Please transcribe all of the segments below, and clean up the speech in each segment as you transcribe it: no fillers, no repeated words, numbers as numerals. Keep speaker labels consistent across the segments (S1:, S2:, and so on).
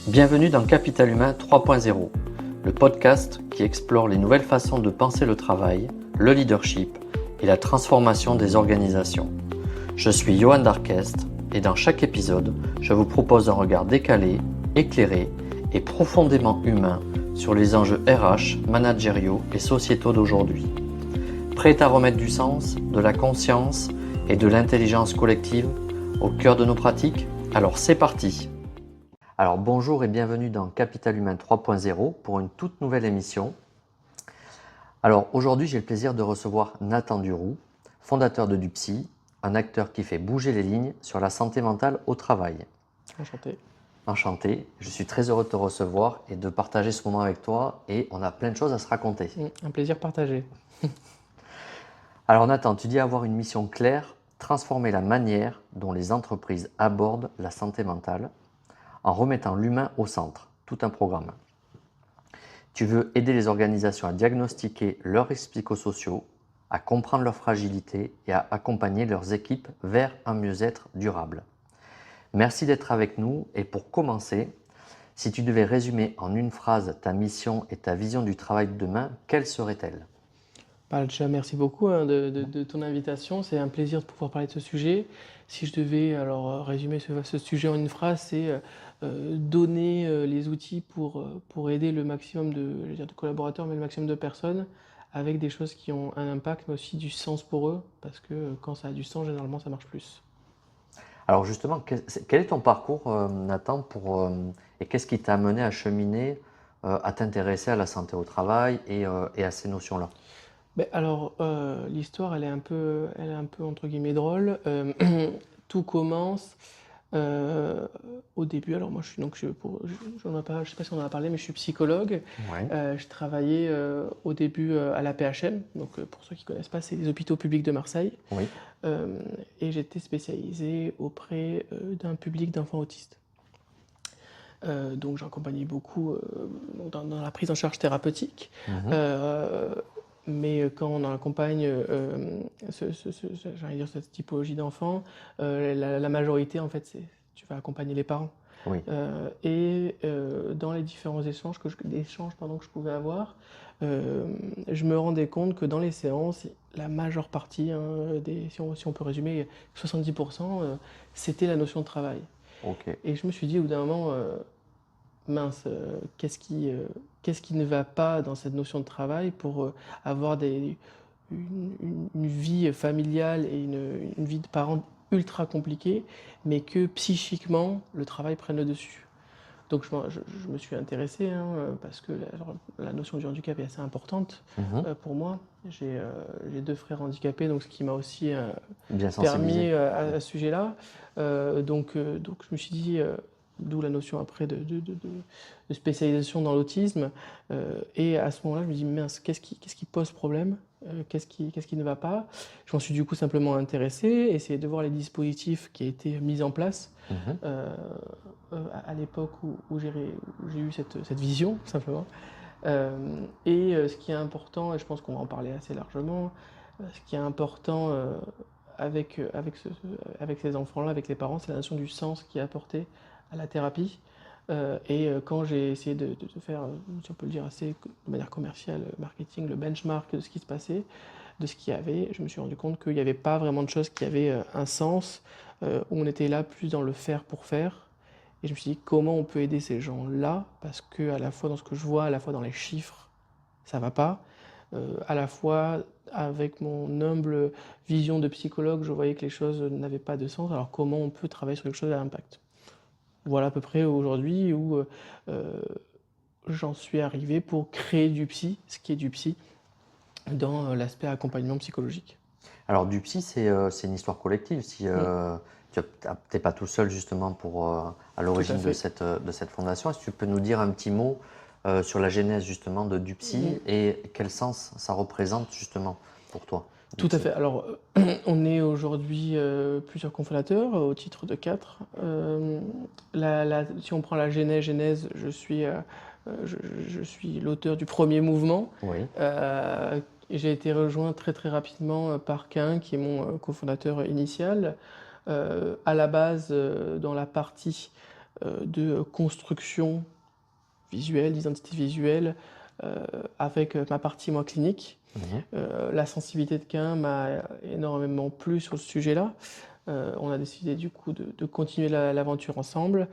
S1: Bienvenue dans Capital Humain 3.0, le podcast qui explore les nouvelles façons de penser le travail, le leadership et la transformation des organisations. Je suis Johan Darquest et dans chaque épisode, je vous propose un regard décalé, éclairé et profondément humain sur les enjeux RH, managériaux et sociétaux d'aujourd'hui. Prêt à remettre du sens, de la conscience et de l'intelligence collective au cœur de nos pratiques? Alors c'est parti! Alors bonjour et bienvenue dans Capital Humain 3.0 pour une toute nouvelle émission. Alors aujourd'hui j'ai le plaisir de recevoir Nathan Duroux, fondateur de Dupsy, un acteur qui fait bouger les lignes sur la santé mentale au travail.
S2: Enchanté.
S1: Enchanté, je suis très heureux de te recevoir et de partager ce moment avec toi et on a plein de choses à se raconter.
S2: Un plaisir partagé.
S1: Alors Nathan, tu dis avoir une mission claire, transformer la manière dont les entreprises abordent la santé mentale en remettant l'humain au centre, tout un programme. Tu veux aider les organisations à diagnostiquer leurs risques psychosociaux, à comprendre leurs fragilités et à accompagner leurs équipes vers un mieux-être durable. Merci d'être avec nous et pour commencer, si tu devais résumer en une phrase ta mission et ta vision du travail de demain, quelle serait-elle ?
S2: Déjà, merci beaucoup de ton invitation. C'est un plaisir de pouvoir parler de ce sujet. Si je devais résumer ce sujet en une phrase, c'est donner les outils pour aider le maximum de collaborateurs, mais le maximum de personnes avec des choses qui ont un impact, mais aussi du sens pour eux, parce que quand ça a du sens, généralement, ça marche plus.
S1: Alors justement, quel est ton parcours, Nathan, et qu'est-ce qui t'a amené à cheminer, à t'intéresser à la santé au travail et à ces notions-là ?
S2: L'histoire, elle est un peu entre guillemets drôle. Tout commence au début. Alors moi, je sais pas si on en a parlé, mais je suis psychologue.
S1: Ouais.
S2: Je travaillais au début à la PHM. Donc pour ceux qui connaissent pas, c'est les hôpitaux publics de Marseille.
S1: Oui.
S2: Et j'étais spécialisé auprès d'un public d'enfants autistes. Donc j'accompagnais beaucoup dans la prise en charge thérapeutique. Mais quand on accompagne j'allais dire cette typologie d'enfants, la majorité, en fait, tu vas accompagner les parents.
S1: Oui.
S2: Dans les différents échanges que je pouvais avoir, je me rendais compte que dans les séances, la majeure partie, si on peut résumer, 70%, c'était la notion de travail.
S1: Ok.
S2: Et je me suis dit au bout d'un moment, mince, qu'est-ce qui ne va pas dans cette notion de travail pour avoir une vie familiale et une vie de parents ultra compliquée, mais que psychiquement, le travail prenne le dessus. Donc je me suis intéressé, parce que la notion du handicap est assez importante pour moi. J'ai 2 frères handicapés, donc ce qui m'a aussi
S1: Bien
S2: permis
S1: sensibilisé.
S2: à ce sujet-là. Donc je me suis dit, d'où la notion après de spécialisation dans l'autisme. Et à ce moment-là, je me dis, mince, qu'est-ce qui pose problème? Qu'est-ce qui ne va pas? Je m'en suis du coup simplement intéressé, essayé de voir les dispositifs qui étaient mis en place à l'époque où j'ai eu cette vision, simplement. Ce qui est important, et je pense qu'on va en parler assez largement, ce qui est important avec ces enfants-là, avec les parents, c'est la notion du sens qui est apporté à la thérapie. Quand j'ai essayé de faire, si on peut le dire assez de manière commerciale, marketing, le benchmark de ce qui se passait, de ce qu'il y avait, je me suis rendu compte qu'il n'y avait pas vraiment de choses qui avaient un sens, où on était là plus dans le faire pour faire. Et je me suis dit, comment on peut aider ces gens-là? Parce que à la fois dans ce que je vois, à la fois dans les chiffres, ça va pas. À la fois avec mon humble vision de psychologue, je voyais que les choses n'avaient pas de sens. Alors comment on peut travailler sur quelque chose à impact? Voilà à peu près aujourd'hui où j'en suis arrivé pour créer Dupsy, ce qui est Dupsy, dans l'aspect accompagnement psychologique.
S1: Alors Dupsy, c'est une histoire collective. Si tu n'es pas tout seul justement à l'origine de cette fondation, est-ce que tu peux nous dire un petit mot sur la genèse justement de Dupsy et quel sens ça représente justement pour toi?
S2: Tout à fait. Alors, on est aujourd'hui plusieurs cofondateurs au titre de 4. Si on prend la genèse, je suis l'auteur du premier mouvement.
S1: Oui.
S2: J'ai été rejoint très très rapidement par Quin, qui est mon cofondateur initial. À la base, dans la partie de construction visuelle, d'identité visuelle, avec ma partie moi clinique. La sensibilité de Quin m'a énormément plu sur ce sujet-là. On a décidé du coup de continuer l'aventure ensemble.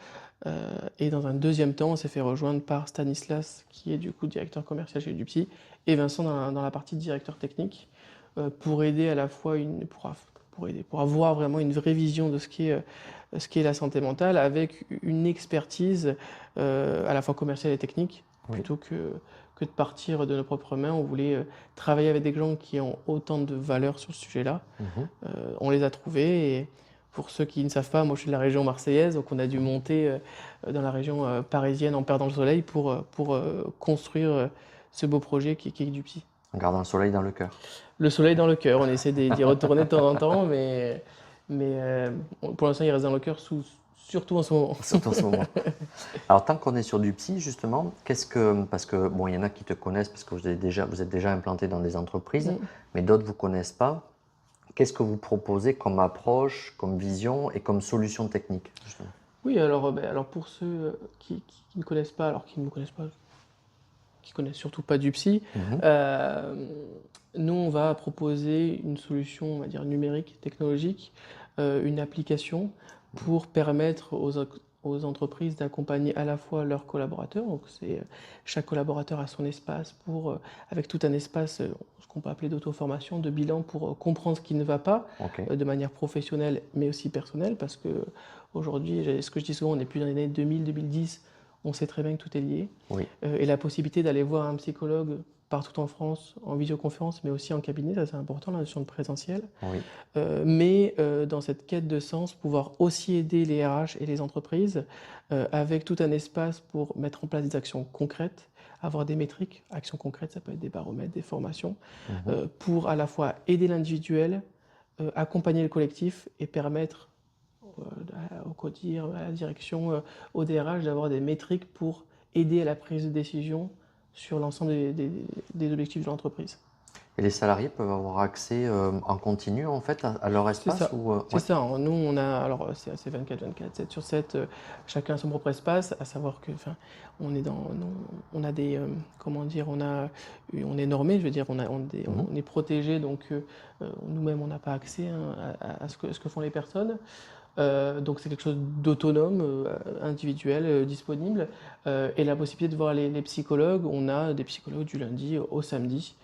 S2: Et dans un deuxième temps, on s'est fait rejoindre par Stanislas, qui est du coup directeur commercial chez Dupsy, et Vincent dans la partie directeur technique, pour aider à la fois pour avoir vraiment une vraie vision de ce qu'est la santé mentale, avec une expertise à la fois commerciale et technique, plutôt que de partir de nos propres mains. On voulait travailler avec des gens qui ont autant de valeur sur ce sujet-là. On les a trouvés, et pour ceux qui ne savent pas, moi je suis de la région marseillaise, donc on a dû monter dans la région parisienne en perdant le soleil pour construire ce beau projet qui est Dupsy.
S1: En gardant le soleil dans le cœur.
S2: Le soleil dans le cœur, on essaie d'y retourner de temps en temps, mais pour l'instant il reste dans le cœur, surtout en ce moment.
S1: Surtout en ce moment. Alors, tant qu'on est sur Dupsy, justement, parce que, bon, il y en a qui te connaissent parce que vous êtes déjà implanté dans des entreprises, mais d'autres ne vous connaissent pas. Qu'est-ce que vous proposez comme approche, comme vision et comme solution technique, justement?
S2: Oui, alors pour ceux qui ne connaissent pas, qui ne me connaissent pas, qui connaissent surtout pas Dupsy, nous on va proposer une solution, on va dire numérique, technologique, une application pour permettre aux entreprises d'accompagner à la fois leurs collaborateurs. Donc chaque collaborateur a son espace avec tout un espace, ce qu'on peut appeler d'auto-formation, de bilan pour comprendre ce qui ne va pas, de manière professionnelle mais aussi personnelle, parce que aujourd'hui, ce que je dis souvent, on n'est plus dans les années 2000-2010, on sait très bien que tout est lié. Et la possibilité d'aller voir un psychologue partout en France, en visioconférence, mais aussi en cabinet, ça c'est important, la notion de présentiel. Mais dans cette quête de sens, pouvoir aussi aider les RH et les entreprises avec tout un espace pour mettre en place des actions concrètes, avoir des métriques. Actions concrètes, ça peut être des baromètres, des formations, pour à la fois aider l'individuel, accompagner le collectif et permettre au CODIR, à la direction, au DRH d'avoir des métriques pour aider à la prise de décision sur l'ensemble des objectifs de l'entreprise.
S1: Et les salariés peuvent avoir accès en continu en fait à leur espace?
S2: C'est ça. Nous, on a, alors c'est 24/24, 7 sur 7, chacun a son propre espace, à savoir que, on a des, comment dire, on est normé, je veux dire, on est protégé, donc nous-mêmes, on n'a pas accès à ce que font les personnes. Donc c'est quelque chose d'autonome, individuel, disponible, et la possibilité de voir les psychologues. On a des psychologues du lundi au samedi.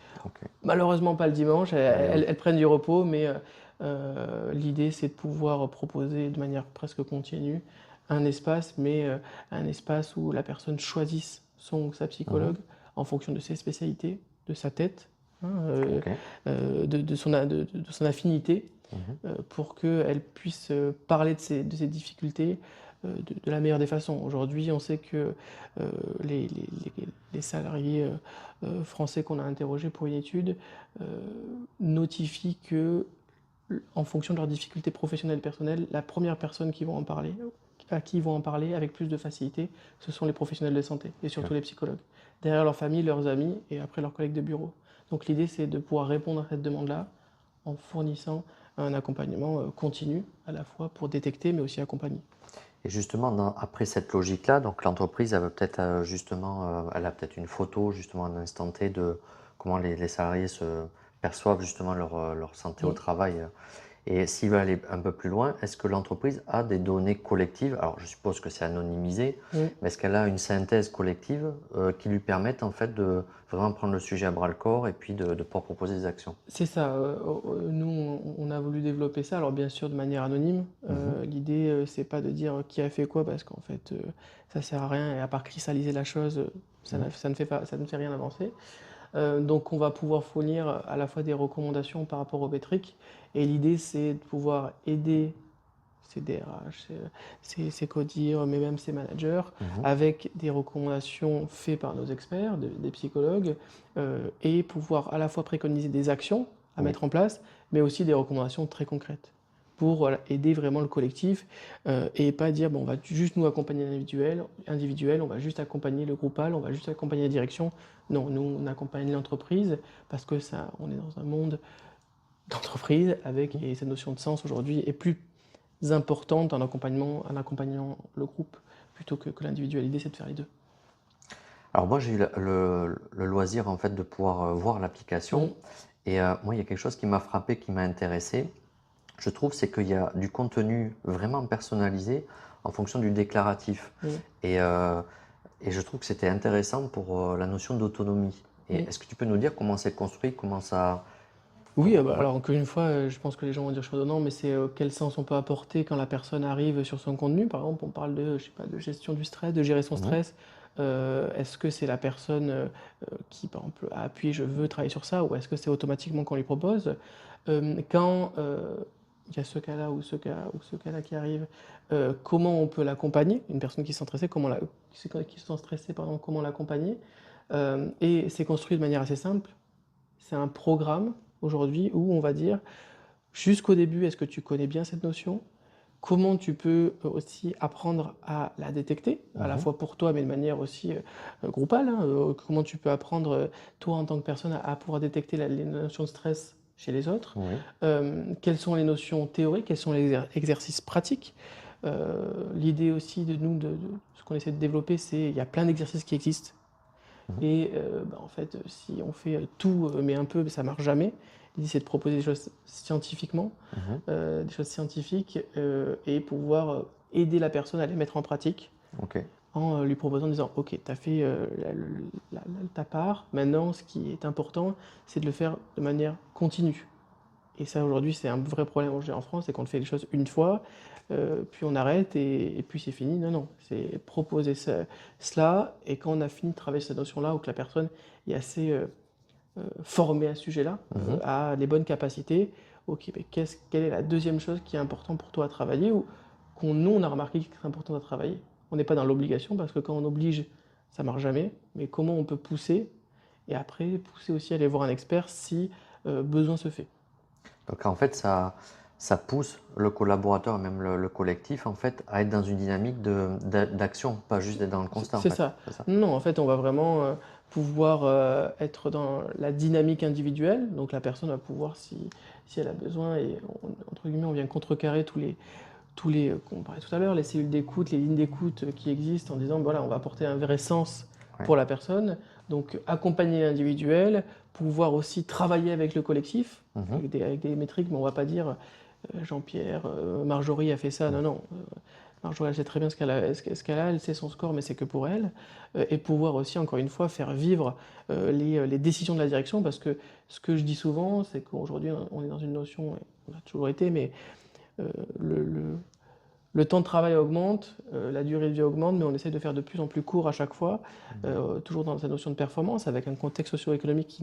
S2: Malheureusement pas le dimanche, elles prennent du repos, mais l'idée c'est de pouvoir proposer de manière presque continue un espace, mais un espace où la personne choisisse sa psychologue en fonction de ses spécialités, de sa tête, de son affinité, pour qu'elle puisse parler de ses difficultés de la meilleure des façons. Aujourd'hui, on sait que les salariés français qu'on a interrogés pour une étude notifient que, en fonction de leurs difficultés professionnelles et personnelles, la première personne à qui ils vont en parler avec plus de facilité, ce sont les professionnels de santé et surtout les psychologues. Derrière leur famille, leurs amis et après leurs collègues de bureau. Donc l'idée, c'est de pouvoir répondre à cette demande-là en fournissant un accompagnement continu, à la fois pour détecter mais aussi accompagner.
S1: Et justement, après cette logique-là, donc l'entreprise, elle a peut-être une photo justement à un instant T de comment les salariés se perçoivent justement leur santé au travail. Et s'il veut aller un peu plus loin, est-ce que l'entreprise a des données collectives? Alors je suppose que c'est anonymisé, mais est-ce qu'elle a une synthèse collective qui lui permette en fait de vraiment prendre le sujet à bras-le-corps et puis de pouvoir proposer des actions?
S2: C'est ça. Nous, on a voulu développer ça, alors bien sûr de manière anonyme. L'idée, c'est pas de dire qui a fait quoi, parce qu'en fait, ça sert à rien, et à part cristalliser la chose, ça ne fait rien avancer. Donc on va pouvoir fournir à la fois des recommandations par rapport aux métriques, et l'idée c'est de pouvoir aider ces DRH, ces CODIR, mais même ces managers, avec des recommandations faites par nos experts, des psychologues, et pouvoir à la fois préconiser des actions à mettre en place, mais aussi des recommandations très concrètes pour aider vraiment le collectif, et pas dire on va juste nous accompagner individuel, on va juste accompagner le groupal, on va juste accompagner la direction. Non, nous on accompagne l'entreprise parce que on est dans un monde d'entreprise et cette notion de sens aujourd'hui est plus importante en accompagnant le groupe. plutôt que l'individuel. L'idée, c'est de faire les deux.
S1: Alors moi, j'ai eu le loisir en fait de pouvoir voir
S2: Mm.
S1: l'application et moi, il y a quelque chose qui m'a frappé, qui m'a intéressé. Je trouve, c'est qu'il y a du contenu vraiment personnalisé en fonction du déclaratif
S2: Mm.
S1: et, euh, et je trouve que c'était intéressant pour la notion d'autonomie. Et
S2: Mm.
S1: est-ce que tu peux nous dire comment c'est construit, comment ça...
S2: Oui,
S1: Ouais.
S2: alors encore une fois, je pense que les gens vont dire chose non, mais c'est quel sens on peut apporter quand la personne arrive sur son contenu. Par exemple, on parle de, je sais pas, de gestion du stress, de gérer son
S1: Mhm.
S2: stress. Est-ce que c'est la personne qui, par exemple, a appuyé je veux travailler sur ça, ou est-ce que c'est automatiquement qu'on lui propose? Quand il y a ce cas-là ou ce cas-là qui arrive, comment on peut l'accompagner? Une personne qui se sent stressée, qui se sent stressée, pardon, comment l'accompagner? Et c'est construit de manière assez simple. C'est un programme aujourd'hui où on va dire jusqu'au début, est-ce que tu connais bien cette notion? Comment tu peux aussi apprendre à la détecter, à la
S1: Mhm.
S2: fois pour toi, mais de manière aussi groupale, hein, comment tu peux apprendre, toi en tant que personne, à pouvoir détecter les notions de stress chez les autres?
S1: Oui.
S2: Quelles sont les notions théoriques? Quels sont les exercices pratiques? L'idée aussi de nous, de ce qu'on essaie de développer, c'est il y a plein d'exercices qui existent.
S1: Mhm.
S2: Et en fait, si on fait tout, mais un peu, ça marche jamais. L'idée, c'est de proposer des choses scientifiquement,
S1: Mhm.
S2: des choses scientifiques, et pouvoir aider la personne à les mettre en pratique
S1: Ok.
S2: en lui proposant, en disant, OK, tu as fait ta part, maintenant, ce qui est important, c'est de le faire de manière continue. Et ça, aujourd'hui, c'est un vrai problème en France, c'est qu'on fait les choses une fois, puis on arrête et puis c'est fini. Non, non, c'est proposer cela, et quand on a fini de travailler cette notion-là, ou que la personne est assez formée à ce sujet-là,
S1: Mhm.
S2: a les bonnes capacités, ok, mais quelle est la deuxième chose qui est importante pour toi à travailler, ou nous, on a remarqué que c'est important à travailler. On n'est pas dans l'obligation, parce que quand on oblige, ça marche jamais, mais comment on peut pousser, et après, pousser aussi à aller voir un expert si besoin se fait.
S1: Donc en fait, ça pousse le collaborateur, même le collectif, en fait, à être dans une dynamique d'action, pas juste d'être dans le constat, en
S2: C'est
S1: fait.
S2: ça.
S1: C'est ça.
S2: Non, en fait, on va vraiment pouvoir être dans la dynamique individuelle. Donc la personne va pouvoir, si elle a besoin, et entre guillemets, on vient contrecarrer comme on parlait tout à l'heure, les cellules d'écoute, les lignes d'écoute qui existent, en disant, voilà, on va apporter un vrai sens
S1: Ouais.
S2: pour la personne. Donc accompagner l'individuel, pouvoir aussi travailler avec le collectif,
S1: Mhm.
S2: avec des métriques, mais on va pas dire Jean-Pierre, Marjorie a fait ça. Non, non. Marjorie, elle sait très bien ce qu'elle a, elle sait son score, mais c'est que pour elle. Et pouvoir aussi, encore une fois, faire vivre les décisions de la direction, parce que ce que je dis souvent, c'est qu'aujourd'hui, on est dans une notion, et on a toujours été, mais euh, le, le- le temps de travail augmente, la durée de vie augmente, mais on essaie de faire de plus en plus court à chaque fois, toujours dans cette notion de performance, avec un contexte socio-économique qui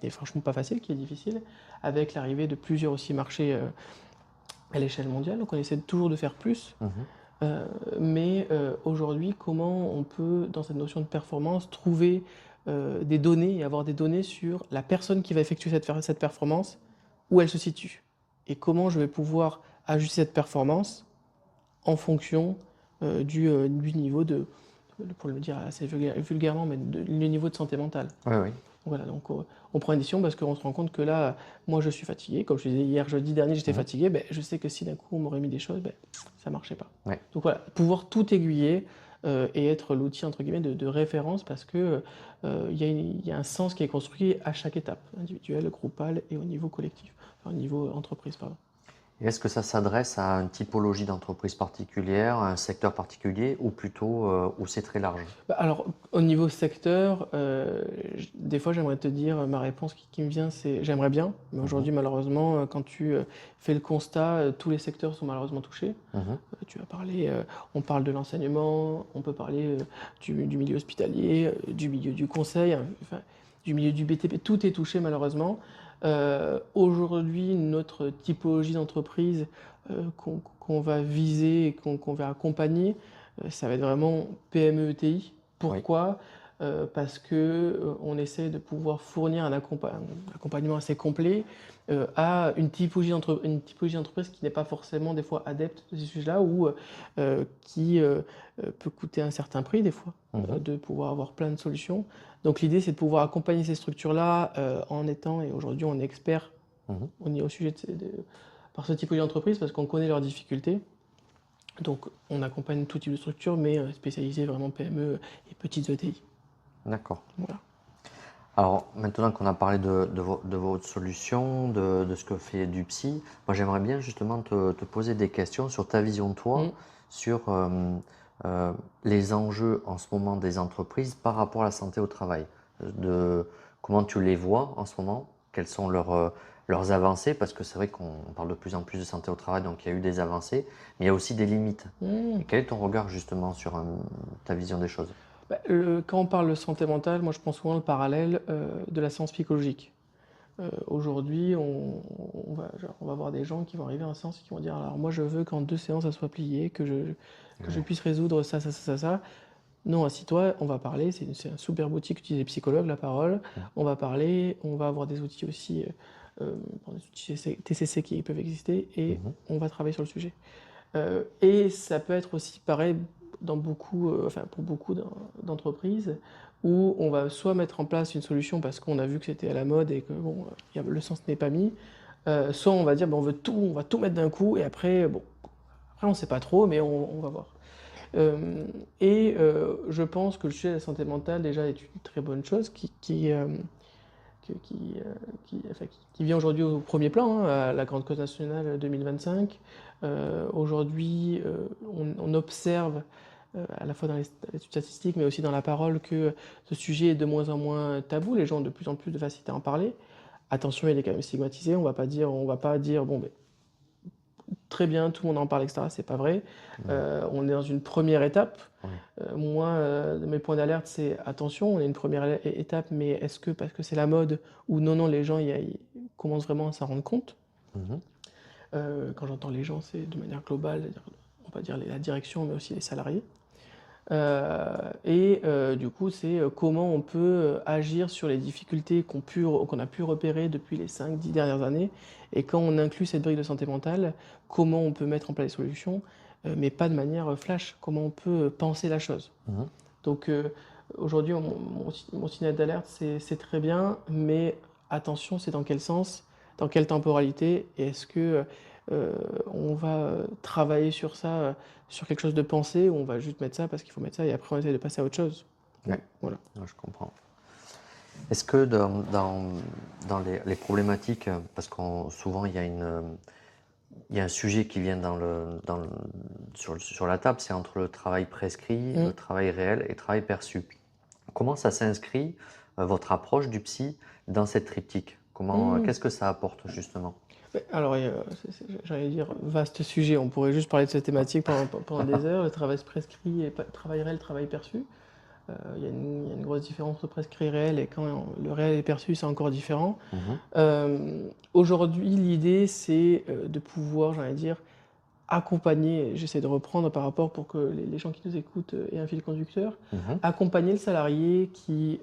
S2: n'est franchement pas facile, qui est difficile, avec l'arrivée de plusieurs aussi marchés à l'échelle mondiale. Donc on essaie toujours de faire plus.
S1: Mhm.
S2: Mais aujourd'hui, comment on peut, dans cette notion de performance, trouver des données et avoir des données sur la personne qui va effectuer cette performance, où elle se situe, et comment je vais pouvoir ajuster cette performance en fonction du niveau pour le dire assez vulgairement, mais le niveau de santé mentale.
S1: Oui, oui.
S2: Voilà, donc on prend une décision parce qu'on se rend compte que là, moi je suis fatigué, comme je te disais hier, jeudi dernier, j'étais
S1: Mhm.
S2: fatigué, ben, je sais que si d'un coup on m'aurait mis des choses, ben, ça marchait pas.
S1: Ouais.
S2: Donc voilà, pouvoir tout aiguiller et être l'outil entre guillemets de référence, parce que il y a un sens qui est construit à chaque étape, individuelle, groupale et au niveau collectif, enfin, au niveau entreprise, pardon.
S1: Et est-ce que ça s'adresse à une typologie d'entreprise particulière, à un secteur particulier, ou plutôt où c'est très large?
S2: Bah, alors, au niveau secteur, des fois j'aimerais te dire, ma réponse qui me vient, c'est j'aimerais bien, mais
S1: Mhm.
S2: aujourd'hui malheureusement, quand tu fais le constat, tous les secteurs sont malheureusement touchés.
S1: Mhm.
S2: Tu as parlé, on parle de l'enseignement, on peut parler du milieu hospitalier, du milieu du conseil, hein, enfin, du milieu du BTP, tout est touché malheureusement. Aujourd'hui, notre typologie d'entreprise qu'on va viser et qu'on va accompagner, ça va être vraiment PME ETI.
S1: Oui.
S2: Pourquoi? Parce que on essaie de pouvoir fournir un accompagnement assez complet à une typologie d'entreprise qui n'est pas forcément des fois adepte de ces sujets-là, ou qui peut coûter un certain prix des fois,
S1: Mhm.
S2: de pouvoir avoir plein de solutions. Donc l'idée, c'est de pouvoir accompagner ces structures-là en étant, et aujourd'hui on est expert,
S1: Mhm.
S2: on est au sujet par ce typologie d'entreprise, parce qu'on connaît leurs difficultés. Donc on accompagne tout type de structure, mais spécialisé vraiment PME et petites ETI.
S1: D'accord.
S2: Voilà.
S1: Alors, maintenant qu'on a parlé de votre solution, de ce que fait Dupsy, moi j'aimerais bien justement te poser des questions sur ta vision de toi,
S2: Mmh.
S1: sur les enjeux en ce moment des entreprises par rapport à la santé au travail. Comment tu les vois en ce moment, quelles sont leurs avancées, parce que c'est vrai qu'on parle de plus en plus de santé au travail, donc il y a eu des avancées, mais il y a aussi des limites.
S2: Mmh.
S1: Et quel est ton regard justement sur ta vision des choses?
S2: Bah, quand on parle de santé mentale, moi je prends souvent le parallèle de la séance psychologique. Aujourd'hui, on va voir des gens qui vont arriver en séance et qui vont dire: «Alors moi je veux qu'en 2 séances ça soit plié, que je
S1: Ouais.
S2: puisse résoudre ça, ça, ça, ça, ça». Non, assis-toi, on va parler, c'est un super outil qu'utilisent les psychologues, la parole.
S1: Mhm.
S2: On va parler, on va avoir des outils aussi, des outils TCC qui peuvent exister et
S1: Mhm.
S2: on va travailler sur le sujet. Et ça peut être aussi pareil dans beaucoup, enfin pour beaucoup d'entreprises où on va soit mettre en place une solution parce qu'on a vu que c'était à la mode et que bon, le sens n'est pas mis, soit on va dire: «Ben, on va tout mettre d'un coup» et après bon, après on sait pas trop mais on va voir. Je pense que le sujet de la santé mentale déjà est une très bonne chose qui vient aujourd'hui au premier plan, hein, à la grande cause nationale 2025. Aujourd'hui, on observe, à la fois dans les statistiques, mais aussi dans la parole, que ce sujet est de moins en moins tabou. Les gens ont de plus en plus de facilité à en parler. Attention, il est quand même stigmatisé. On va pas dire, bon, ben, très bien, tout le monde en parle, etc. C'est pas vrai.
S1: Non.
S2: On est dans une première étape.
S1: Oui.
S2: Moi, mes points d'alerte, c'est attention, on est une première étape, mais est-ce que parce que c'est la mode ou non, non, les gens ils commencent vraiment à s'en rendre compte.
S1: Mhm.
S2: Quand j'entends les gens, c'est de manière globale, c'est-à-dire, on va dire la direction, mais aussi les salariés. Du coup, c'est comment on peut agir sur les difficultés qu'on a pu repérer depuis les 5, 10 dernières années. Et quand on inclut cette brique de santé mentale, comment on peut mettre en place des solutions, mais pas de manière flash, comment on peut penser la chose.
S1: Mhm.
S2: Donc aujourd'hui, mon signal d'alerte, c'est très bien, mais attention, c'est dans quel sens, dans quelle temporalité, et est-ce que on va travailler sur ça, sur quelque chose de pensé, ou on va juste mettre ça parce qu'il faut mettre ça, et après on essaie de passer à autre chose.
S1: Ouais.
S2: Voilà.
S1: Ouais, je comprends. Est-ce que dans les problématiques, parce qu'on souvent il y a un sujet qui vient sur la table, c'est entre le travail prescrit,
S2: Mm.
S1: le travail réel et le travail perçu. Comment ça s'inscrit, votre approche du psy, dans cette triptyque?
S2: Mm.
S1: Qu'est-ce que ça apporte justement?
S2: Mais alors, j'allais dire, vaste sujet, on pourrait juste parler de cette thématique pendant des heures, le travail prescrit et travail réel, travail perçu. Il y a une grosse différence entre prescrit et réel, et quand le réel est perçu, c'est encore différent.
S1: Mhm.
S2: Aujourd'hui, l'idée, c'est de pouvoir, j'allais dire, accompagner, j'essaie de reprendre par rapport pour que les gens qui nous écoutent aient un fil conducteur,
S1: Mhm.
S2: accompagner le salarié qui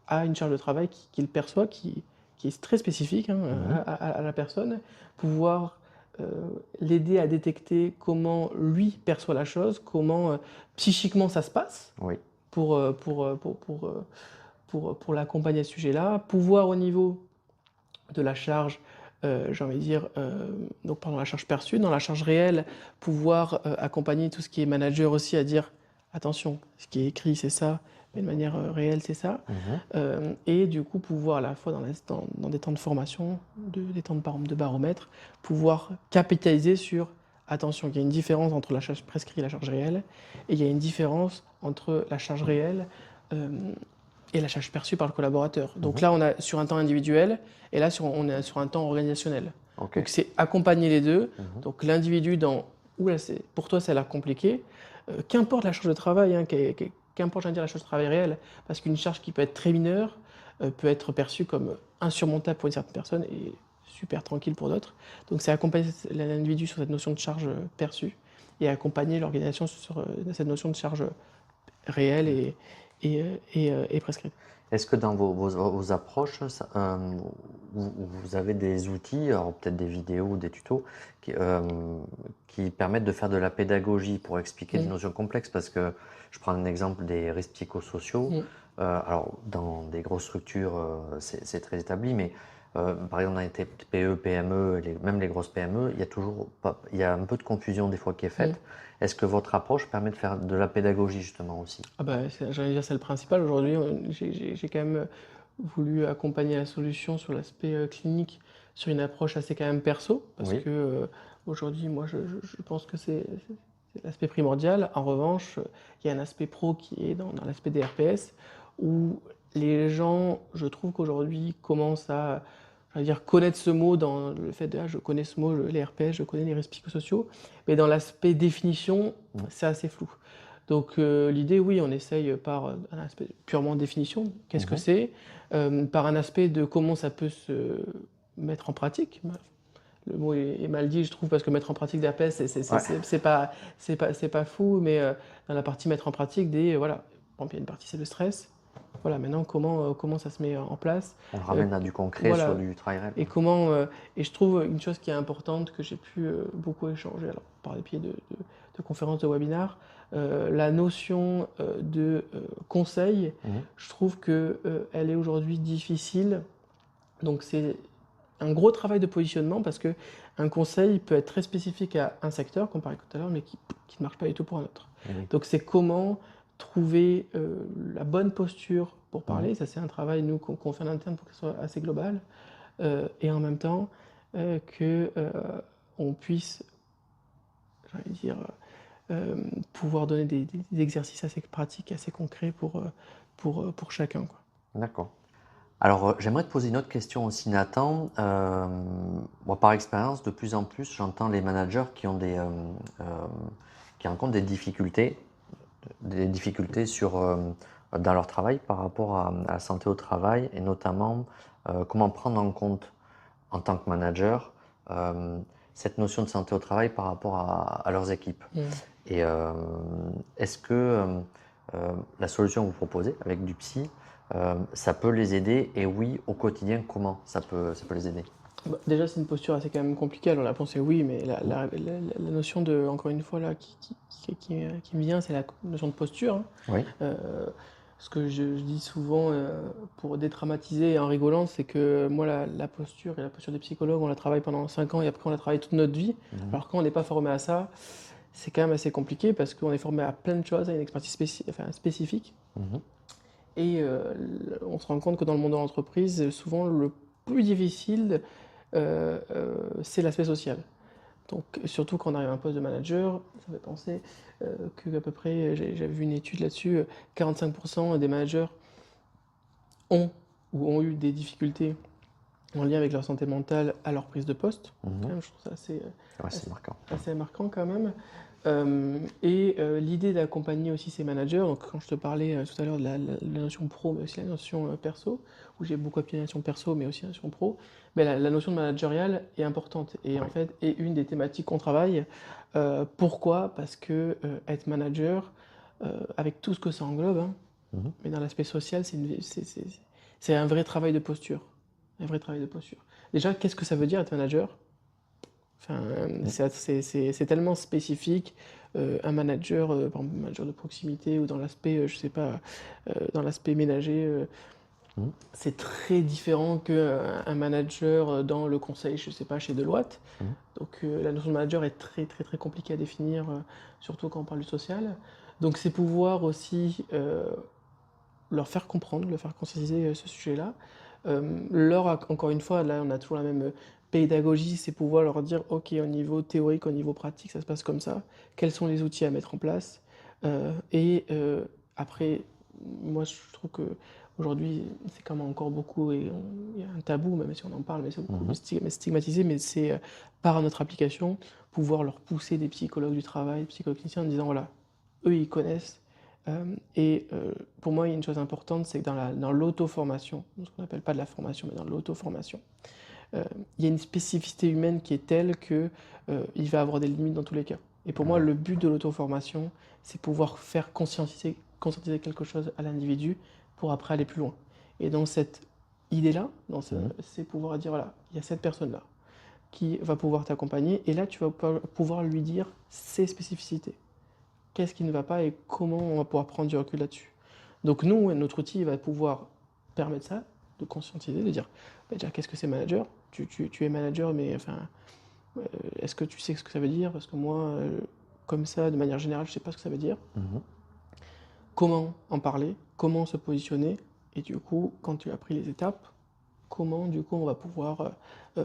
S2: a une charge de travail qu'il perçoit, qui est très spécifique, hein,
S1: Mhm.
S2: à la personne, pouvoir l'aider à détecter comment lui perçoit la chose, comment psychiquement ça se passe,
S1: Oui.
S2: pour l'accompagner à ce sujet-là, pouvoir au niveau de la charge, j'ai envie de dire, donc pardon, la charge perçue, dans la charge réelle, pouvoir accompagner tout ce qui est manager aussi à dire attention, ce qui est écrit c'est ça, mais de manière réelle c'est ça.
S1: Mhm.
S2: Et du coup pouvoir à la fois dans des temps de formation, des temps par exemple de baromètre, pouvoir capitaliser sur attention, il y a une différence entre la charge prescrite et la charge réelle, et il y a une différence entre la charge réelle euh, et la charge perçue par le collaborateur. Donc
S1: Mhm.
S2: là, on a sur un temps individuel, et là, on est sur un temps organisationnel.
S1: Ok.
S2: Donc c'est accompagner les deux.
S1: Mhm.
S2: Donc l'individu dans oula, pour toi, ça a l'air compliqué. Qu'importe la charge de travail, hein, qu'importe, j'allais dire, la charge de travail réelle, parce qu'une charge qui peut être très mineure peut être perçue comme insurmontable pour une certaine personne et super tranquille pour d'autres. Donc c'est accompagner l'individu sur cette notion de charge perçue et accompagner l'organisation sur cette notion de charge réelle et prescrite.
S1: Est-ce que dans vos approches, vous avez des outils, alors peut-être des vidéos ou des tutos, qui permettent de faire de la pédagogie pour expliquer des
S2: Mm.
S1: notions complexes? Parce que je prends un exemple des risques psychosociaux.
S2: Mm.
S1: Alors, dans des grosses structures, c'est très établi, mais par exemple dans les TPE, PME, même les grosses PME, il y a un peu de confusion des fois qui est
S2: Mm.
S1: faite. Est-ce que votre approche permet de faire de la pédagogie justement aussi?
S2: Ah bah, j'allais dire, c'est le principal. Aujourd'hui, j'ai quand même voulu accompagner la solution sur l'aspect clinique, sur une approche assez quand même perso, parce
S1: Oui.
S2: que aujourd'hui, moi, je pense que c'est l'aspect primordial. En revanche, il y a un aspect pro qui est dans l'aspect des RPS, où les gens, je trouve qu'aujourd'hui, commencent à, je vais dire, connaître ce mot dans le fait de, ah, je connais ce mot, les RPS, je connais les risques psychosociaux, mais dans l'aspect définition,
S1: Mm.
S2: c'est assez flou. Donc l'idée, oui, on essaye par un aspect purement définition, qu'est-ce que
S1: Mhm.
S2: c'est, par un aspect de comment ça peut se mettre en pratique. Le mot est mal dit, je trouve, parce que mettre en pratique des RPS,
S1: Ouais.
S2: c'est pas fou, mais dans la partie mettre en pratique, voilà, par exemple, il y a une partie, c'est le stress. Voilà, maintenant, comment ça se met en place.
S1: On le
S2: euh,
S1: ramène à du concret sur
S2: voilà,
S1: du travail réel.
S2: et comment, et je trouve une chose qui est importante que j'ai pu beaucoup échanger alors, par les pieds de conférences, de webinars, la notion de conseil,
S1: Mhm.
S2: je trouve que elle est aujourd'hui difficile. Donc c'est un gros travail de positionnement parce que un conseil peut être très spécifique à un secteur, comme on parlait tout à l'heure, mais qui ne marche pas du tout pour un autre.
S1: Oui.
S2: Donc c'est comment trouver la bonne posture pour
S1: Mhm.
S2: parler. Ça c'est un travail nous qu'on fait en interne pour que ce soit assez global. Et en même temps que on puisse, j'ai envie de dire, pouvoir donner des exercices assez pratiques, assez concrets pour chacun, quoi.
S1: D'accord. Alors, j'aimerais te poser une autre question aussi, Nathan. Moi, par expérience, de plus en plus, j'entends les managers qui rencontrent des difficultés dans leur travail par rapport à la santé au travail et notamment comment prendre en compte en tant que manager euh, cette notion de santé au travail par rapport à leurs équipes.
S2: Mm.
S1: Et est-ce que la solution que vous proposez avec du psy, ça peut les aider? Et oui, au quotidien, comment ça peut les aider?
S2: Bah, déjà, c'est une posture assez quand même compliquée. Alors la réponse est oui, mais la notion de, encore une fois, là, qui me vient, c'est la notion de posture, hein.
S1: Oui.
S2: Ce que je dis souvent pour dédramatiser et en rigolant, c'est que moi, la posture et la posture des psychologues, on la travaille pendant 5 ans et après on la travaille toute notre vie.
S1: Mhm.
S2: Alors quand on n'est pas formé à ça, c'est quand même assez compliqué parce qu'on est formé à plein de choses, à une expertise spécifique.
S1: Mhm.
S2: Et on se rend compte que dans le monde de l'entreprise, souvent le plus difficile, c'est l'aspect social. Donc, surtout quand on arrive à un poste de manager, ça fait penser qu'à peu près, j'avais vu une étude là-dessus, 45% des managers ont ou ont eu des difficultés en lien avec leur santé mentale à leur prise de poste. Quand
S1: Mhm.
S2: même, je trouve ça
S1: Ouais, c'est
S2: assez,
S1: marquant.
S2: assez marquant quand même. L'idée d'accompagner aussi ces managers, donc quand je te parlais tout à l'heure de la notion pro, mais aussi la notion perso, où j'ai beaucoup appuyé la notion perso, mais aussi la notion pro, mais la notion de managériale est importante et en
S1: Oui.
S2: fait est une des thématiques qu'on travaille. Pourquoi? Parce que être manager, avec tout ce que ça englobe, hein,
S1: Mhm.
S2: mais dans l'aspect social, c'est un vrai travail de posture. Un vrai travail de posture. Déjà, qu'est-ce que ça veut dire être manager? Enfin,
S1: Mhm.
S2: c'est tellement spécifique. Un manager, par exemple, manager de proximité ou dans l'aspect, je sais pas, dans l'aspect ménager,
S1: Mhm.
S2: c'est très différent qu'un manager dans le conseil, je sais pas, chez Deloitte.
S1: Mhm.
S2: Donc la notion de manager est très très très compliquée à définir, surtout quand on parle du social. Donc c'est pouvoir aussi leur faire comprendre, leur faire conscientiser ce sujet-là. Encore une fois, là on a toujours la même pédagogie, c'est pouvoir leur dire, ok, au niveau théorique, au niveau pratique, ça se passe comme ça, quels sont les outils à mettre en place. Et après, moi je trouve que aujourd'hui c'est quand même encore beaucoup, et il y a un tabou, même si on en parle, mais c'est beaucoup
S1: Mhm.
S2: stigmatisé, mais c'est par notre application, pouvoir leur pousser des psychologues du travail, des psychologues cliniciens en disant, voilà, eux ils connaissent, pour moi, il y a une chose importante, c'est que dans l'auto-formation, ce qu'on n'appelle pas de la formation, mais dans l'auto-formation, il y a une spécificité humaine qui est telle que il va avoir des limites dans tous les cas. Et pour moi,
S1: Ouais.
S2: le but de l'auto-formation, c'est pouvoir faire conscientiser quelque chose à l'individu pour après aller plus loin. Et dans cette idée-là,
S1: Mhm.
S2: c'est pouvoir dire, voilà, il y a cette personne-là qui va pouvoir t'accompagner, et là, tu vas pouvoir lui dire ses spécificités. Qu'est-ce qui ne va pas et comment on va pouvoir prendre du recul là-dessus. Donc nous, notre outil va pouvoir permettre ça, de conscientiser, de dire déjà qu'est-ce que c'est manager? Tu es manager, mais enfin, est-ce que tu sais ce que ça veut dire? Parce que moi, comme ça, de manière générale, je ne sais pas ce que ça veut dire.
S1: Mhm.
S2: Comment en parler? Comment se positionner? Et du coup, quand tu as pris les étapes, comment du coup on va pouvoir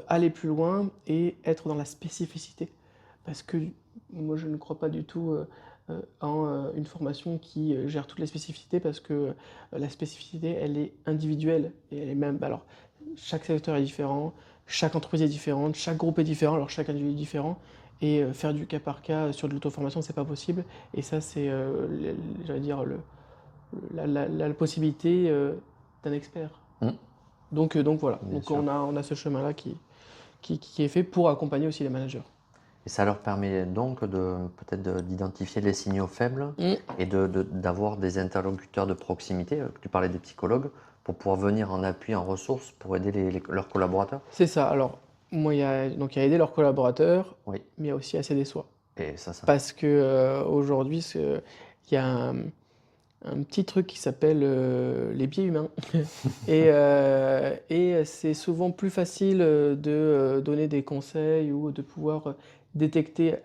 S2: aller plus loin et être dans la spécificité? Parce que moi, je ne crois pas du tout en une formation qui gère toutes les spécificités parce que la spécificité, elle est individuelle et elle est même. Alors, chaque secteur est différent, chaque entreprise est différente, chaque groupe est différent, alors chaque individu est différent. Et faire du cas par cas sur de l'auto-formation, c'est pas possible. Et ça, c'est, j'allais dire, la possibilité d'un expert.
S1: Mhm.
S2: Donc voilà,
S1: Bien
S2: donc
S1: sûr.
S2: on a ce chemin-là qui est fait pour accompagner aussi les managers.
S1: Et ça leur permet donc d'identifier les signaux faibles
S2: Mm.
S1: et d'avoir des interlocuteurs de proximité, tu parlais des psychologues, pour pouvoir venir en appui, en ressources, pour aider leurs collaborateurs.
S2: C'est ça. Alors, moi, il y a aider leurs collaborateurs,
S1: Oui,
S2: mais il y a aussi à s'aider soi.
S1: et ça.
S2: Parce que aujourd'hui, il y a un petit truc qui s'appelle les biais humains. Et c'est souvent plus facile de donner des conseils ou de pouvoir détecter,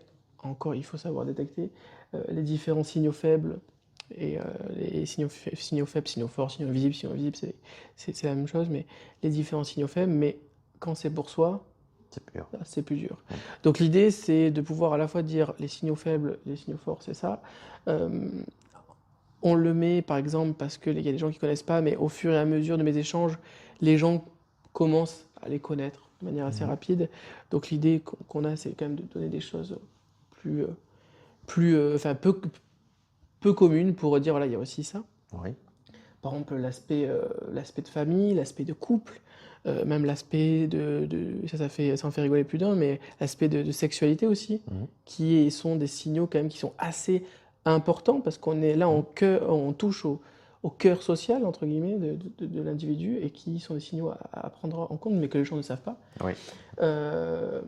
S2: encore il faut savoir détecter, les différents signaux faibles. Et les signaux faibles, signaux forts, signaux invisibles, c'est la même chose, mais les différents signaux faibles, mais quand c'est pour soi,
S1: C'est plus dur.
S2: là, c'est plus dur.
S1: Mm.
S2: Donc l'idée, c'est de pouvoir à la fois dire les signaux faibles, les signaux forts, c'est ça. Euh, on le met, par exemple, parce qu'il y a des gens qui ne connaissent pas, mais au fur et à mesure de mes échanges, les gens commencent à les connaître de manière assez
S1: Mhm.
S2: rapide. Donc l'idée qu'on a, c'est quand même de donner des choses plus, enfin, peu communes pour dire, voilà, il y a aussi ça.
S1: Oui.
S2: Par exemple, l'aspect de famille, l'aspect de couple, même l'aspect ça en fait rigoler plus d'un, mais l'aspect de sexualité aussi,
S1: Mhm.
S2: qui sont des signaux quand même qui sont assez importants parce qu'on est là
S1: Mhm.
S2: on touche au cœur social, entre guillemets, de l'individu et qui sont des signaux à prendre en compte, mais que les gens ne savent pas.
S1: Oui.
S2: Euh,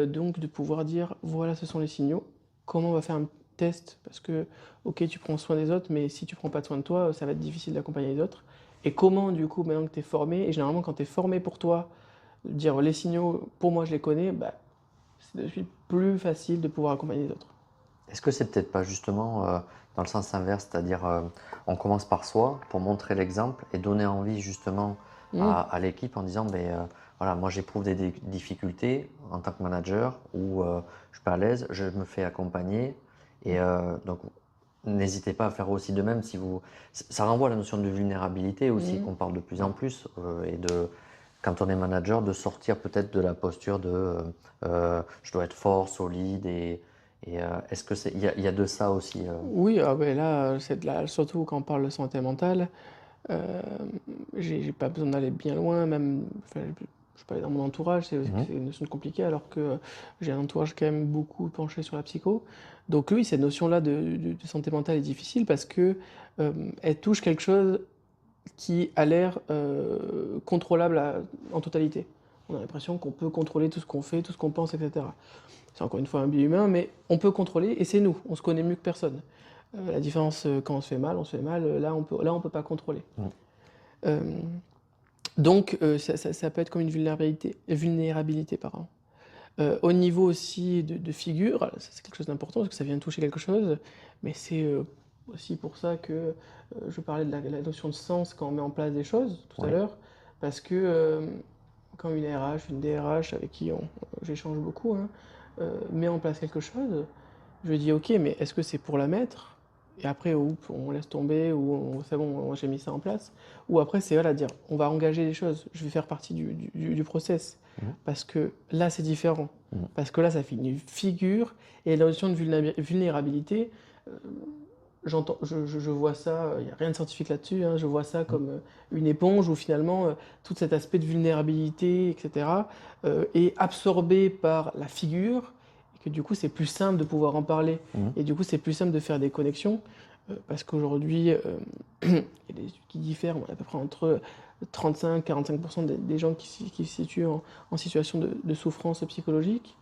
S2: donc de pouvoir dire, voilà, ce sont les signaux, comment on va faire un test, parce que, ok, tu prends soin des autres, mais si tu prends pas de soin de toi, ça va être difficile d'accompagner les autres. Et comment, du coup, maintenant que tu es formé, et généralement quand tu es formé pour toi, dire les signaux, pour moi je les connais, bah, c'est de suite plus facile de pouvoir accompagner les autres.
S1: Est-ce que c'est peut-être pas justement dans le sens inverse, c'est-à-dire on commence par soi pour montrer l'exemple et donner envie justement
S2: Mmh.
S1: à l'équipe en disant voilà, moi j'éprouve des difficultés en tant que manager ou je suis pas à l'aise, je me fais accompagner et donc n'hésitez pas à faire aussi de même si vous. Ça renvoie à la notion de vulnérabilité aussi
S2: Mmh.
S1: qu'on parle de plus en plus et de quand on est manager de sortir peut-être de la posture de je dois être fort, solide et est-ce que il y a de ça aussi
S2: Oui, ah ben là, surtout quand on parle de santé mentale, euh, j'ai pas besoin d'aller bien loin, même, enfin, je peux aller dans mon entourage,
S1: Mhm.
S2: c'est une notion compliquée, alors que j'ai un entourage quand même beaucoup penché sur la psycho. Donc oui, cette notion-là de santé mentale est difficile parce que elle touche quelque chose qui a l'air contrôlable en totalité. On a l'impression qu'on peut contrôler tout ce qu'on fait, tout ce qu'on pense, etc. C'est encore une fois un biais humain, mais on peut contrôler et c'est nous, on se connaît mieux que personne. La différence, quand on se fait mal, là on peut pas contrôler.
S1: Mhm.
S2: Euh, donc ça peut être comme une vulnérabilité pardon. Au niveau aussi de figure, ça c'est quelque chose d'important parce que ça vient toucher quelque chose, mais c'est aussi pour ça que je parlais de la notion de sens quand on met en place des choses tout à
S1: Oui.
S2: l'heure, parce que quand une RH, une DRH avec qui j'échange beaucoup, hein, met en place quelque chose, je dis ok, mais est-ce que c'est pour la mettre? Et après, on laisse tomber, ou c'est bon, j'ai mis ça en place. Ou après, c'est voilà, dire, on va engager les choses, je vais faire partie du process.
S1: Mhm.
S2: Parce que là, c'est différent.
S1: Mhm.
S2: Parce que là, ça fait une figure, et la notion de vulnérabilité, euh, je vois ça, il n'y a rien de scientifique là-dessus, hein, je vois ça
S1: Mhm.
S2: comme une éponge où finalement, tout cet aspect de vulnérabilité, etc., est absorbé par la figure, et que du coup, c'est plus simple de pouvoir en parler.
S1: Mhm.
S2: Et du coup, c'est plus simple de faire des connexions, parce qu'aujourd'hui, il y a des études qui diffèrent, à peu près entre 35-45% des gens qui se situent en situation de souffrance psychologique.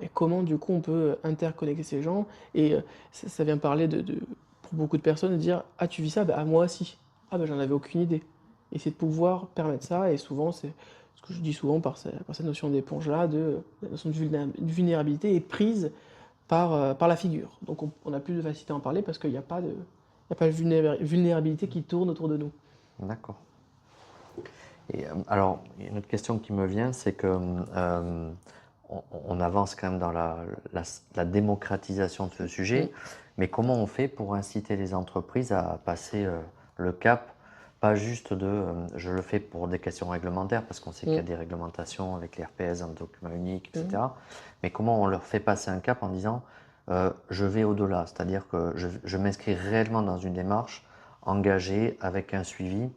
S2: Et comment, du coup, on peut interconnecter ces gens? Et ça vient parler pour beaucoup de personnes de dire: ah, tu vis ça? Bah, moi aussi. Ah, bah, j'en avais aucune idée. Et c'est de pouvoir permettre ça, et souvent, c'est ce que je dis souvent par cette notion d'éponge-là, la notion de vulnérabilité est prise par la figure. Donc on a plus de facilité à en parler parce qu'il n'y a pas de vulnérabilité qui tourne autour de nous.
S1: D'accord. Et alors, il y a une autre question qui me vient, c'est que on avance quand même dans la démocratisation de ce sujet, mais comment on fait pour inciter les entreprises à passer le cap, pas juste de je le fais pour des questions réglementaires, parce qu'on sait qu'il y a des réglementations avec les RPS, un document unique, etc. Mais comment on leur fait passer un cap en disant je vais au-delà, c'est-à-dire que je m'inscris réellement dans une démarche engagée avec un suivi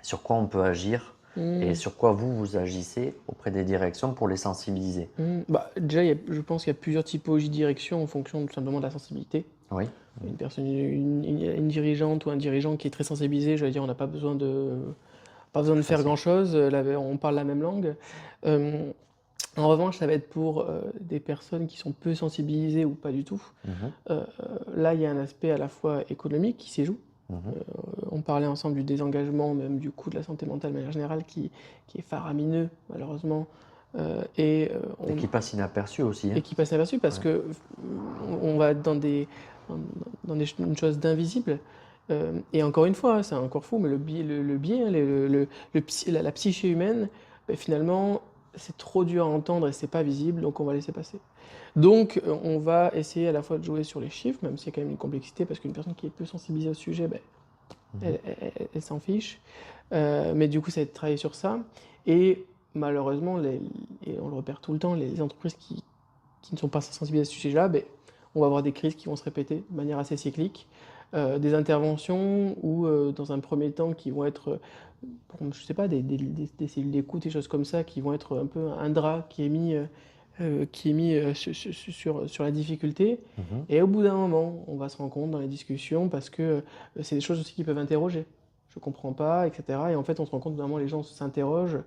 S1: sur quoi on peut agir et sur quoi vous agissez auprès des directions pour les sensibiliser.
S2: Bah, déjà, je pense qu'il y a plusieurs typologies de direction en fonction tout simplement de la sensibilité.
S1: Oui.
S2: Une personne, une dirigeante ou un dirigeant qui est très sensibilisé, je veux dire, on n'a pas besoin de faire grand-chose, on parle la même langue. En revanche, ça va être pour des personnes qui sont peu sensibilisées ou pas du tout. Là, il y a un aspect à la fois économique qui s'y joue. On parlait ensemble du désengagement, même du coût de la santé mentale de manière générale, qui est faramineux, malheureusement. Et
S1: qui passe inaperçu aussi. Hein.
S2: Et qui passe inaperçu parce que on va être dans une chose d'invisible. Et encore une fois, c'est encore fou, mais le biais, la psyché humaine, ben, finalement, c'est trop dur à entendre et c'est pas visible, donc on va laisser passer. Donc, on va essayer à la fois de jouer sur les chiffres, même s'il y a quand même une complexité, parce qu'une personne qui est peu sensibilisée au sujet, ben, elle s'en fiche. Mais du coup, ça va être de travailler sur ça. Et malheureusement, et on le repère tout le temps, les entreprises qui ne sont pas sensibilisées à ce sujet-là, ben, on va avoir des crises qui vont se répéter de manière assez cyclique. Des interventions ou dans un premier temps qui vont être, je sais pas, des cellules d'écoute, des choses comme ça, qui vont être un peu un drap qui est mis sur la difficulté. Et au bout d'un moment, on va se rendre compte dans les discussions, parce que c'est des choses aussi qui peuvent interroger. Je comprends pas, etc. Et en fait, on se rend compte, vraiment, les gens s'interrogent.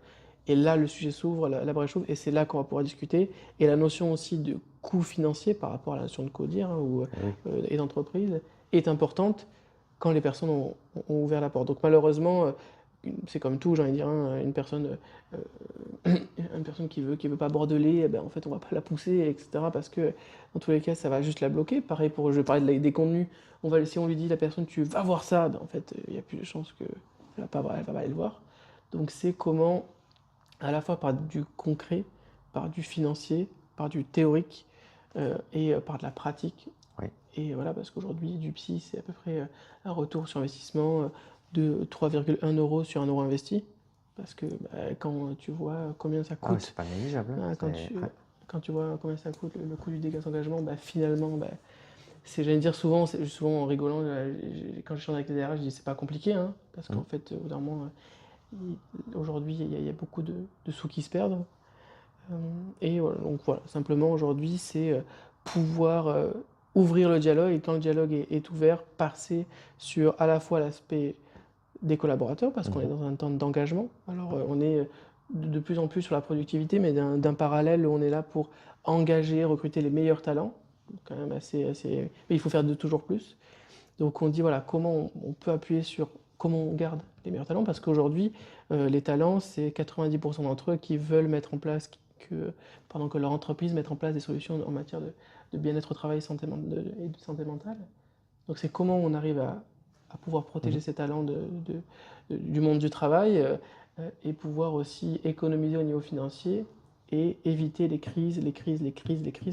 S2: Et là, le sujet s'ouvre, la brèche s'ouvre, et c'est là qu'on va pouvoir discuter. Et la notion aussi de coût financier par rapport à la notion de codir et d'entreprise est importante quand les personnes ont ouvert la porte. Donc malheureusement, c'est comme tout, j'ai envie de dire, hein, une personne qui veut pas bordeler, eh ben, en fait, on va pas la pousser, etc. Parce que dans tous les cas, ça va juste la bloquer. Pareil je parlais des contenus. Si on lui dit la personne, tu vas voir ça, ben, en fait, il y a plus de chances qu'elle va pas aller le voir. Donc c'est comment, à la fois par du concret, par du financier, par du théorique et par de la pratique.
S1: Oui.
S2: Et voilà, parce qu'aujourd'hui, du psy, c'est à peu près un retour sur investissement de 3,1 € sur 1 € investi. Parce que quand tu vois combien ça coûte.
S1: C'est pas négligeable. Hein,
S2: quand tu vois combien ça coûte, le coût du dégât d'engagement, finalement, j'allais dire souvent en rigolant, quand je chante avec les DRH, je dis c'est pas compliqué, hein, parce qu'en fait, au bout d'un moment, aujourd'hui, il y a beaucoup de sous qui se perdent. Et voilà, donc voilà, simplement aujourd'hui, c'est pouvoir ouvrir le dialogue, et quand le dialogue est ouvert, passer sur à la fois l'aspect des collaborateurs, parce qu'on est dans un temps d'engagement. Alors on est de plus en plus sur la productivité, mais d'un parallèle où on est là pour engager, recruter les meilleurs talents, quand même assez... Mais il faut faire de toujours plus. Donc on dit voilà, comment on peut appuyer sur comment on garde les meilleurs talents, parce qu'aujourd'hui, les talents, c'est 90% d'entre eux qui veulent mettre en place, que leur entreprise mette en place des solutions en matière de bien-être au travail et de santé mentale. Donc c'est comment on arrive à pouvoir protéger ces talents du monde du travail et pouvoir aussi économiser au niveau financier et éviter les crises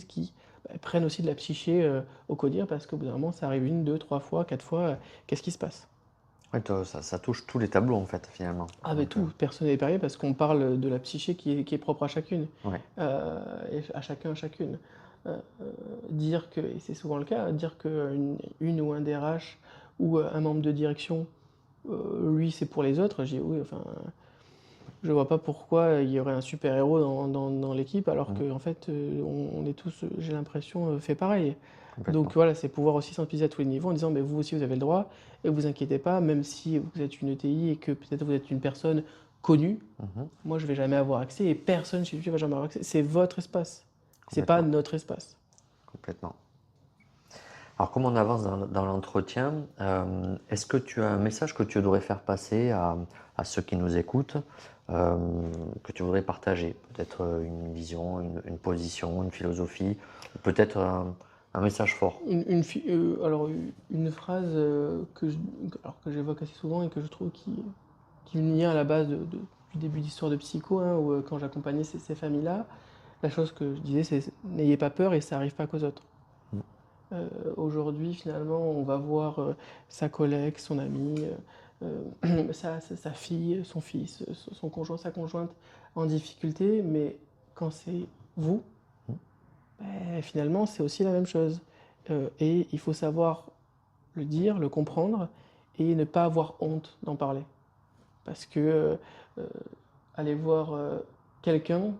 S2: qui prennent aussi de la psyché au codir, parce qu'au bout d'un moment, ça arrive 1, 2, 3 fois, 4 fois, qu'est-ce qui se passe?
S1: Ouais, ça touche tous les tableaux en fait finalement.
S2: Ah ben tout, personne n'est épargné, parce qu'on parle de la psyché qui est propre à chacune,
S1: Ouais.
S2: et à chacune. Dire que, et c'est souvent le cas, dire qu'une ou un DRH ou un membre de direction, lui c'est pour les autres, j'ai oui, enfin, je vois pas pourquoi il y aurait un super-héros dans l'équipe, alors qu'en fait on est tous, j'ai l'impression, fait pareil. Donc voilà, c'est pouvoir aussi sensibiliser à tous les niveaux en disant vous aussi vous avez le droit, et vous inquiétez pas, même si vous êtes une ETI et que peut-être vous êtes une personne connue, moi je vais jamais avoir accès, et personne chez lui va jamais avoir accès. C'est votre espace, c'est pas notre espace.
S1: Complètement. Alors, comme on avance dans l'entretien, est-ce que tu as un message que tu voudrais faire passer à ceux qui nous écoutent, euh, que tu voudrais partager? Peut-être une vision, une position, une philosophie, ou peut-être un message fort.
S2: Alors, une phrase que j'évoque assez souvent et que je trouve qui me vient à la base du début d'Histoire de Psycho, hein, où quand j'accompagnais ces familles-là, la chose que je disais, c'est n'ayez pas peur et ça n'arrive pas qu'aux autres.
S1: Mm.
S2: Aujourd'hui, finalement, on va voir sa collègue, son ami, sa fille, son fils, son conjoint, sa conjointe en difficulté, mais quand c'est vous,
S1: Mm.
S2: finalement, c'est aussi la même chose. Et il faut savoir le dire, le comprendre, et ne pas avoir honte d'en parler. Parce que euh, aller voir quelqu'un,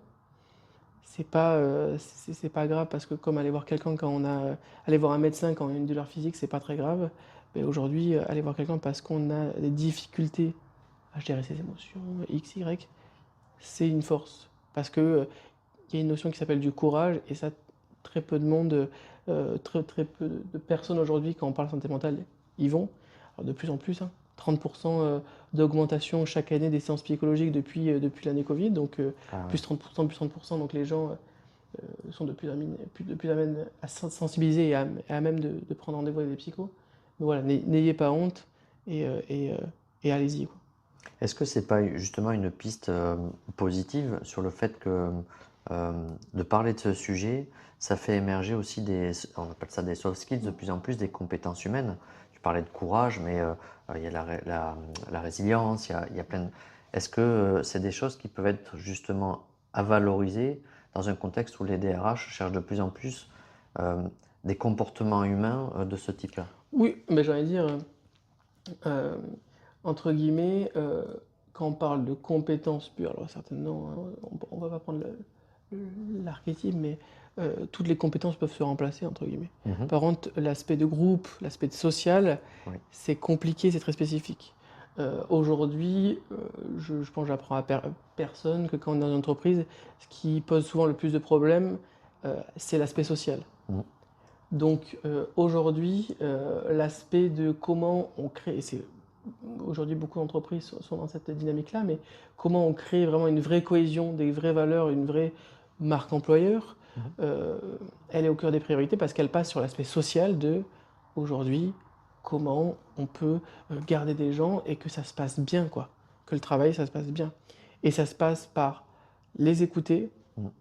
S2: c'est pas grave, parce que comme aller voir quelqu'un quand on a, aller voir un médecin quand on a une douleur physique, c'est pas très grave. Mais aujourd'hui, aller voir quelqu'un parce qu'on a des difficultés à gérer ses émotions, X, Y, c'est une force. Parce que il y a une notion qui s'appelle du courage, et ça, très peu de monde, très peu de personnes aujourd'hui, quand on parle santé mentale, y vont. Alors de plus en plus, hein, 30% d'augmentation chaque année des séances psychologiques depuis l'année Covid, donc
S1: Ah ouais.
S2: plus 30%, plus 30%, donc les gens sont de plus en plus à sensibiliser et à même de prendre rendez-vous avec des psychos. Donc voilà, n'ayez pas honte et allez-y, quoi.
S1: Est-ce que c'est pas justement une piste positive sur le fait que de parler de ce sujet, ça fait émerger aussi on appelle ça des soft skills, de plus en plus des compétences humaines. Tu parlais de courage, mais il y a la résilience, il y a plein de... Est-ce que c'est des choses qui peuvent être justement à valoriser dans un contexte où les DRH cherchent de plus en plus euh, des comportements humains de ce type-là?
S2: Oui, mais j'ai envie de dire, euh, entre guillemets, quand on parle de compétences pures, alors certainement, hein, on va pas prendre l'archétype, mais toutes les compétences peuvent se remplacer, entre guillemets.
S1: Mhm.
S2: Par contre, l'aspect de groupe, l'aspect de social,
S1: Oui.
S2: c'est compliqué, c'est très spécifique. Aujourd'hui, je pense que j'apprends à personne que quand on est dans une entreprise, ce qui pose souvent le plus de problèmes, c'est l'aspect social.
S1: Mhm.
S2: Donc aujourd'hui, l'aspect de comment on crée, et c'est aujourd'hui beaucoup d'entreprises sont dans cette dynamique-là, mais comment on crée vraiment une vraie cohésion, des vraies valeurs, une vraie marque employeur,
S1: Mhm.
S2: euh, elle est au cœur des priorités parce qu'elle passe sur l'aspect social de aujourd'hui, comment on peut garder des gens et que ça se passe bien, quoi. Que le travail, ça se passe bien. Et ça se passe par les écouter,
S1: Mhm.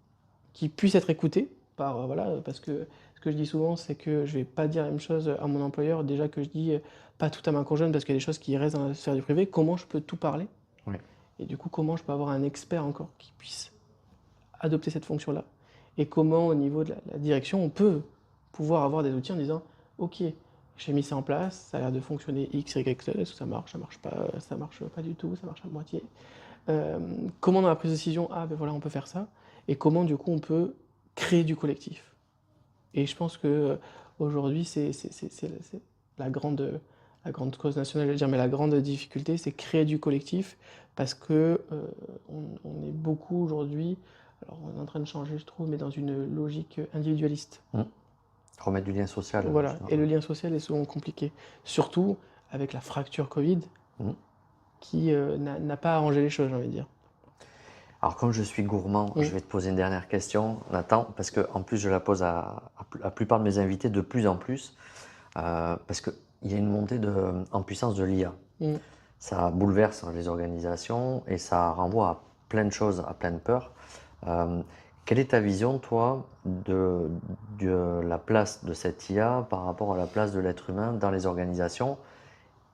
S2: qui puissent être écoutés par, voilà, parce que ce que je dis souvent, c'est que je vais pas dire la même chose à mon employeur, déjà que je dis pas tout à ma conjointe, parce qu'il y a des choses qui restent dans la sphère du privé, comment je peux tout parler,
S1: Oui.
S2: et du coup, comment je peux avoir un expert encore qui puisse adopter cette fonction-là, et comment, au niveau de la direction, on peut pouvoir avoir des outils en disant, ok, j'ai mis ça en place, ça a l'air de fonctionner X, Y, Z, est-ce que ça marche pas, ça marche pas du tout, ça marche à moitié. Comment dans la prise de décision, ah ben voilà, on peut faire ça, et comment du coup on peut créer du collectif. Et je pense que aujourd'hui, c'est la grande cause nationale, je veux dire, mais la grande difficulté, c'est créer du collectif, parce que on est beaucoup aujourd'hui, alors on est en train de changer, je trouve, mais dans une logique individualiste.
S1: Mhm. Remettre du lien social,
S2: Voilà,
S1: justement.
S2: et le lien social est souvent compliqué, surtout avec la fracture Covid,
S1: Mhm.
S2: qui n'a pas arrangé les choses, j'ai envie de dire.
S1: Alors, comme je suis gourmand, je
S2: Mm.
S1: vais te poser une dernière question, Nathan, parce que en plus, je la pose à la plupart de mes invités de plus en plus, parce qu'il y a une montée en puissance de l'IA.
S2: Mm.
S1: Ça bouleverse les organisations et ça renvoie à plein de choses, à plein de peurs. Euh, Quelle est ta vision, toi, de la place de cette IA par rapport à la place de l'être humain dans les organisations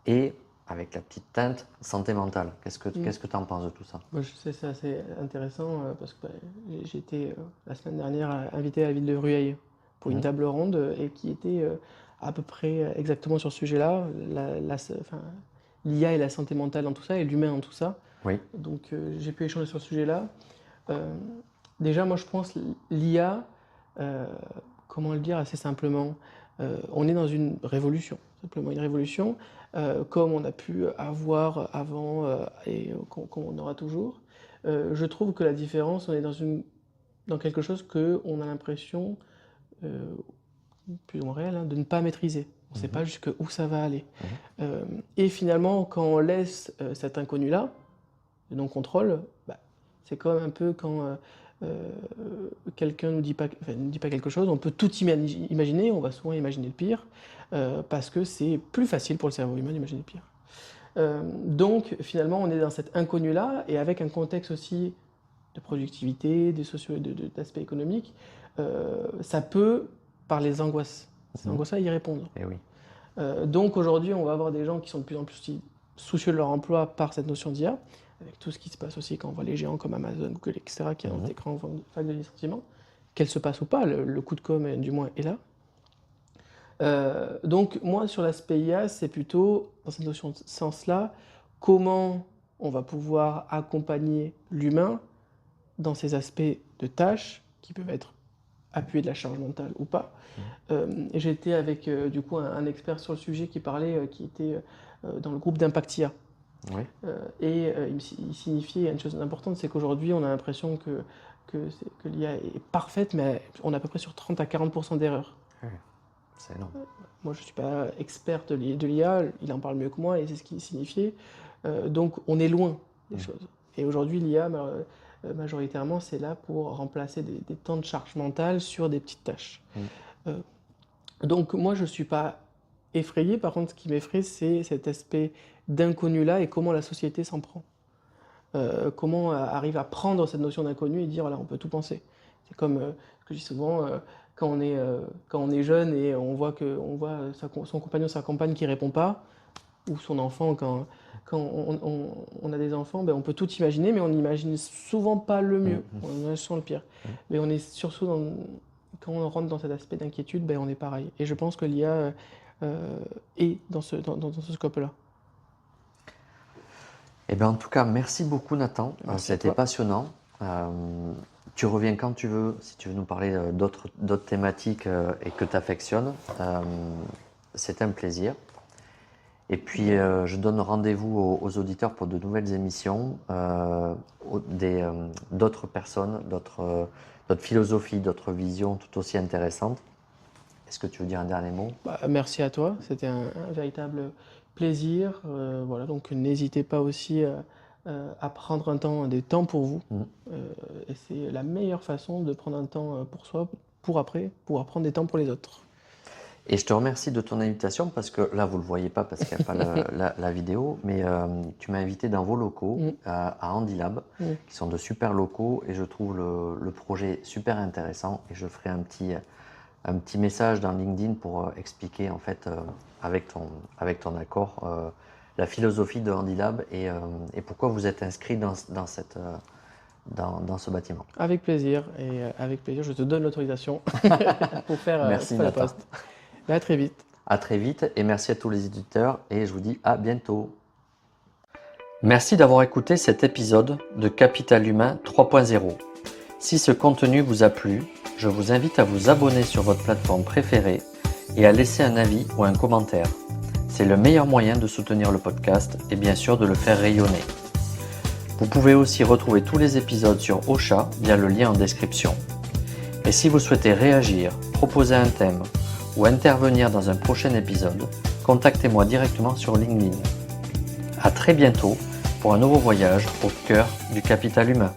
S1: et avec la petite teinte santé mentale?
S2: Mm.
S1: Qu'est-ce que tu en penses de tout ça?
S2: Moi, je sais, c'est assez intéressant parce que j'ai été la semaine dernière invité à la ville de Rueil pour une
S1: Mhm.
S2: table ronde et qui était à peu près exactement sur ce sujet-là, enfin, l'IA et la santé mentale dans tout ça et l'humain dans tout ça.
S1: Oui.
S2: Donc j'ai pu échanger sur ce sujet-là. Euh, Déjà, moi je pense l'IA, euh, comment le dire assez simplement, on est dans une révolution, simplement une révolution, comme on a pu avoir avant et comme on aura toujours. Je trouve que la différence, on est dans quelque chose que on a l'impression, euh, plus ou moins réel, de ne pas maîtriser. On ne sait pas jusqu'où ça va aller. Et finalement, quand on laisse cet inconnu-là, le non-contrôle, c'est quand même un peu quand quelqu'un ne nous dit pas quelque chose, on peut tout imaginer, on va souvent imaginer le pire, parce que c'est plus facile pour le cerveau humain d'imaginer le pire. Donc finalement, on est dans cet inconnu-là, et avec un contexte aussi de productivité, d'aspect économique, ça peut, par les angoisses, ces angoisses-là, y répondre.
S1: Et oui.
S2: Donc aujourd'hui, on va avoir des gens qui sont de plus en plus soucieux de leur emploi par cette notion d'IA, avec tout ce qui se passe aussi quand on voit les géants comme Amazon, Google, etc., qui ont des grands vagues de licenciements, qu'elles se passent ou pas, le coup de com' du moins est là. Donc moi, sur l'aspect IA, c'est plutôt, dans cette notion de sens-là, comment on va pouvoir accompagner l'humain dans ces aspects de tâches qui peuvent être appuyer de la charge mentale ou pas. Et j'étais avec du coup un expert sur le sujet qui parlait, qui était dans le groupe d'Impact IA.
S1: Oui.
S2: Il signifiait une chose importante, c'est qu'aujourd'hui on a l'impression que l'IA est parfaite, mais on est à peu près sur 30 à 40% d'erreurs.
S1: Oui. C'est énorme.
S2: Moi je ne suis pas expert de l'IA, il en parle mieux que moi et c'est ce qu'il signifiait. Donc on est loin des choses. Et aujourd'hui l'IA, majoritairement, c'est là pour remplacer des temps de charge mentale sur des petites tâches. Donc moi, je ne suis pas effrayé. Par contre, ce qui m'effraie, c'est cet aspect d'inconnu-là et comment la société s'en prend. Comment arrive à prendre cette notion d'inconnu et dire, voilà, on peut tout penser. C'est comme ce que je dis souvent, quand on est jeune et on voit son compagnon, sa compagne qui ne répond pas, ou son enfant, quand on a des enfants, on peut tout imaginer, mais on n'imagine souvent pas le mieux, on imagine souvent le pire. Mais on est surtout, quand on rentre dans cet aspect d'inquiétude, on est pareil. Et je pense que l'IA est dans ce scope-là.
S1: Eh bien, en tout cas, merci beaucoup Nathan, c'était passionnant. Tu reviens quand tu veux, si tu veux nous parler d'autres thématiques et que tu affectionnes. C'est un plaisir. Et puis, je donne rendez-vous aux auditeurs pour de nouvelles émissions, d'autres personnes, d'autres philosophies, d'autres visions tout aussi intéressantes. Est-ce que tu veux dire un dernier mot ?
S2: Merci à toi, c'était un véritable plaisir. Voilà, donc n'hésitez pas aussi à prendre des temps pour vous. Et c'est la meilleure façon de prendre un temps pour soi, pour après pouvoir prendre des temps pour les autres.
S1: Et je te remercie de ton invitation parce que là, vous ne le voyez pas parce qu'il n'y a pas la vidéo, mais tu m'as invité dans vos locaux à Handilab, qui sont de super locaux et je trouve le projet super intéressant et je ferai un petit message dans LinkedIn pour expliquer en fait avec ton accord la philosophie de Handilab et pourquoi vous êtes inscrit dans ce bâtiment.
S2: Avec plaisir, je te donne l'autorisation pour faire
S1: Merci,
S2: le poste. À très vite.
S1: À très vite et merci à tous les éditeurs et je vous dis à bientôt. Merci d'avoir écouté cet épisode de Capital Humain 3.0. Si ce contenu vous a plu, je vous invite à vous abonner sur votre plateforme préférée et à laisser un avis ou un commentaire. C'est le meilleur moyen de soutenir le podcast et bien sûr de le faire rayonner. Vous pouvez aussi retrouver tous les épisodes sur Ocha via le lien en description. Et si vous souhaitez réagir, proposer un thème ou intervenir dans un prochain épisode, contactez-moi directement sur LinkedIn. À très bientôt pour un nouveau voyage au cœur du capital humain.